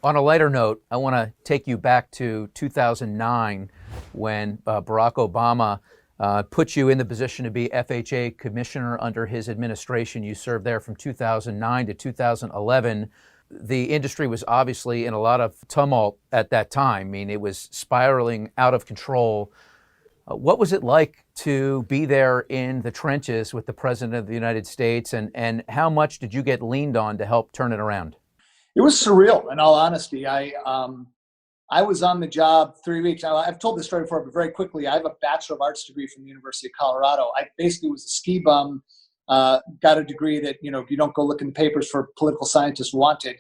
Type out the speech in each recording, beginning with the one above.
On a lighter note, I want to take you back to 2009 when Barack Obama put you in the position to be FHA Commissioner under his administration. You served there from 2009 to 2011. The industry was obviously in a lot of tumult at that time. I mean, it was spiraling out of control. What was it like to be there in the trenches with the President of the United States, and how much did you get leaned on to help turn it around? It was surreal, in all honesty. I was on the job 3 weeks. I've told this story before, but very quickly, I have a Bachelor of Arts degree from the University of Colorado. I basically was a ski bum, got a degree that, you don't go look in the papers for political scientists wanted,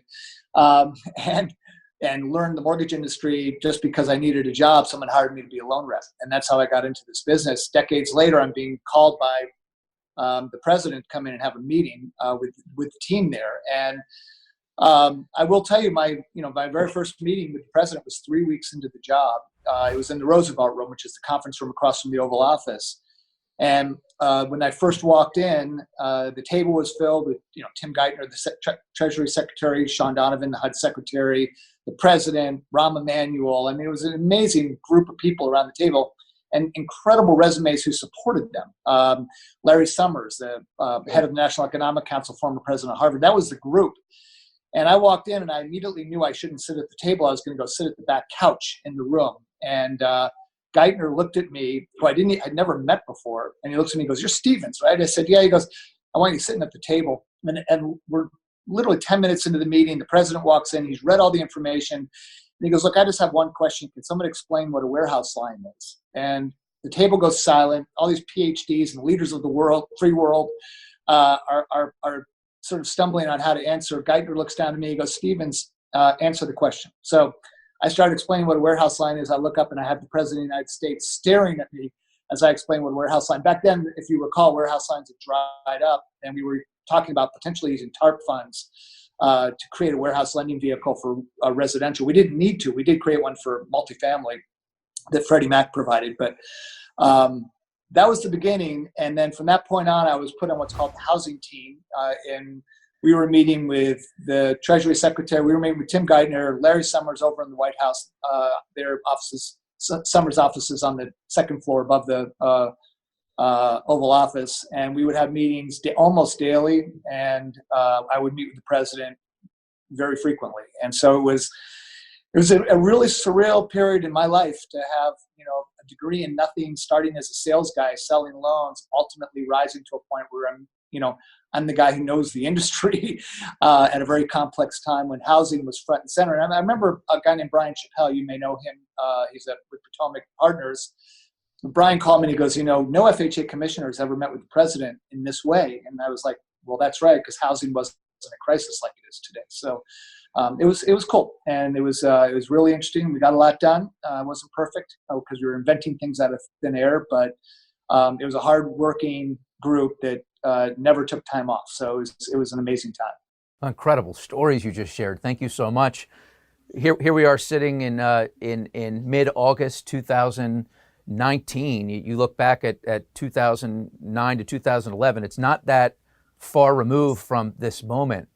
and learned the mortgage industry just because I needed a job. Someone hired me to be a loan rep, and that's how I got into this business. Decades later, I'm being called by the president to come in and have a meeting with the team there. And I will tell you, my very first meeting with the president was 3 weeks into the job. It was in the Roosevelt Room, which is the conference room across from the Oval Office. And when I first walked in, the table was filled with, Tim Geithner, the Treasury Secretary, Sean Donovan, the HUD Secretary, the President, Rahm Emanuel. I mean, it was an amazing group of people around the table and incredible resumes who supported them. Larry Summers, the head of the National Economic Council, former president of Harvard. That was the group. And I walked in and I immediately knew I shouldn't sit at the table. I was going to go sit at the back couch in the room. And Geithner looked at me, who I'd never met before. And he looks at me and goes, "You're Stevens, right?" I said, "Yeah." He goes, "I want you sitting at the table." And we're literally 10 minutes into the meeting. The president walks in. He's read all the information. And he goes, "Look, I just have one question. Can someone explain what a warehouse line is?" And the table goes silent. All these PhDs and leaders of the world, free world, are sort of stumbling on how to answer. Geithner looks down at me. He goes, "Stevens, answer the question." So I started explaining what a warehouse line is. I look up and I have the President of the United States staring at me as I explain what a warehouse line. Back then, if you recall, warehouse lines had dried up, and we were talking about potentially using TARP funds to create a warehouse lending vehicle for residential. We didn't need to. We did create one for multifamily that Freddie Mac provided, but that was the beginning. And then from that point on, I was put on what's called the housing team. And we were meeting with the Treasury Secretary. We were meeting with Tim Geithner, Larry Summers over in the White House, their offices, Summers' offices on the second floor above the Oval Office. And we would have meetings almost daily. And I would meet with the president very frequently. And so it was a really surreal period in my life to have, a degree in nothing, starting as a sales guy, selling loans, ultimately rising to a point where I'm the guy who knows the industry at a very complex time when housing was front and center. And I remember a guy named Brian Chappell. You may know him. He's with Potomac Partners. Brian called me and he goes, "No FHA commissioner has ever met with the president in this way." And I was like, "Well, that's right, because housing wasn't a crisis like it is today." So it was cool, and it was really interesting. We got a lot done. It wasn't perfect because we were inventing things out of thin air, but it was a hard-working group that never took time off. So it was an amazing time. Incredible stories you just shared. Thank you so much. Here we are sitting in mid-August 2019. You look back at 2009 to 2011. It's not that far removed from this moment.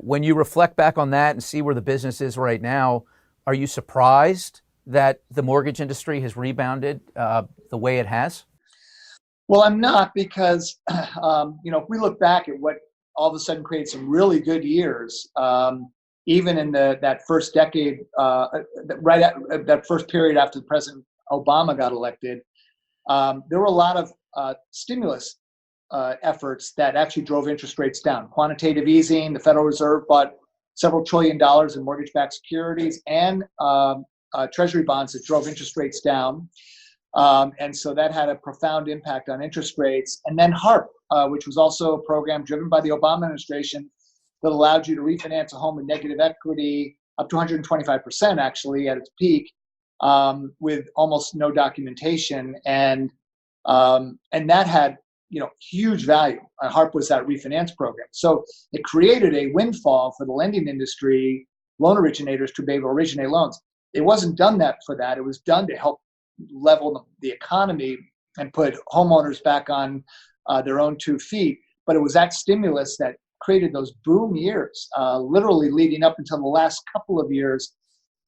When you reflect back on that and see where the business is right now, are you surprised that the mortgage industry has rebounded the way it has? Well, I'm not, because if we look back at what all of a sudden created some really good years, even in that first decade, that first period after President Obama got elected, there were a lot of stimulus efforts that actually drove interest rates down. Quantitative easing, the Federal Reserve bought several $1 trillion in mortgage-backed securities and treasury bonds that drove interest rates down. And so that had a profound impact on interest rates. And then HARP, which was also a program driven by the Obama administration that allowed you to refinance a home with negative equity up to 125% actually at its peak, with almost no documentation. And that had huge value. HARP was that refinance program. So it created a windfall for the lending industry, loan originators, to be able to originate loans. It wasn't done for that. It was done to help level the economy and put homeowners back on their own 2 feet. But it was that stimulus that created those boom years, literally leading up until the last couple of years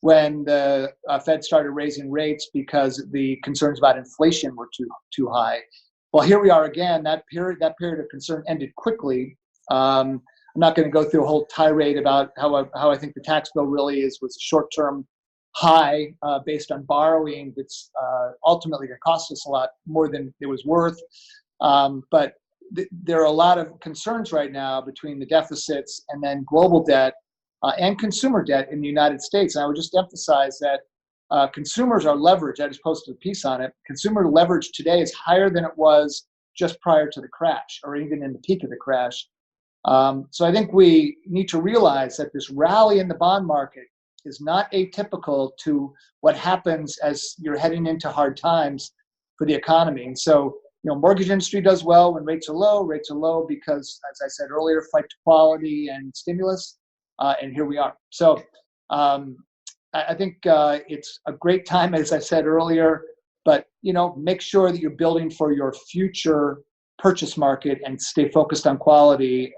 when the Fed started raising rates because the concerns about inflation were too high. Well, here we are again. That period of concern ended quickly. I'm not going to go through a whole tirade about how I think the tax bill really was a short-term high based on borrowing that's ultimately going to cost us a lot more than it was worth. But there are a lot of concerns right now between the deficits and then global debt and consumer debt in the United States. And I would just emphasize that consumers are leveraged. I just posted a piece on it. Consumer leverage today is higher than it was just prior to the crash, or even in the peak of the crash. So I think we need to realize that this rally in the bond market is not atypical to what happens as you're heading into hard times for the economy. And so, mortgage industry does well when rates are low. Rates are low because, as I said earlier, flight to quality and stimulus. And here we are. So I think it's a great time, as I said earlier, but, make sure that you're building for your future purchase market and stay focused on quality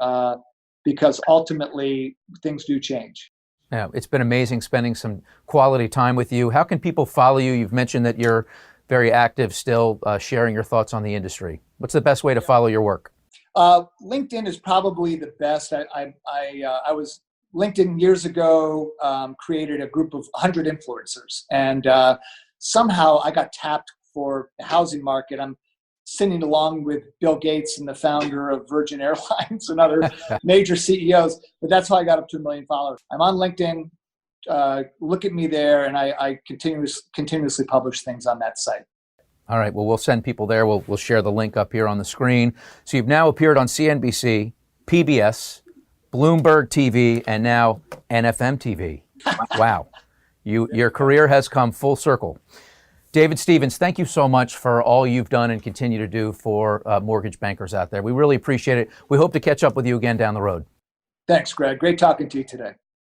because ultimately things do change. Yeah, it's been amazing spending some quality time with you. How can people follow you? You've mentioned that you're very active still, sharing your thoughts on the industry. What's the best way to follow your work? LinkedIn is probably the best. I was LinkedIn years ago, created a group of 100 influencers, and somehow I got tapped for the housing market. I'm sitting along with Bill Gates and the founder of Virgin Airlines and other major CEOs, but that's how I got up to 1 million followers. I'm on LinkedIn. Look at me there, and I continuously publish things on that site. All right. Well, we'll send people there. We'll share the link up here on the screen. So you've now appeared on CNBC, PBS, Bloomberg TV, and now NFM TV. Wow. Your career has come full circle. David Stevens, thank you so much for all you've done and continue to do for mortgage bankers out there. We really appreciate it. We hope to catch up with you again down the road. Thanks, Greg. Great talking to you today.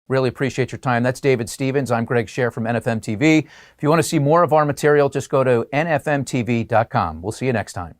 Really appreciate your time. That's David Stevens. I'm Greg Scher from NFM TV. If you want to see more of our material, just go to nfmtv.com. We'll see you next time.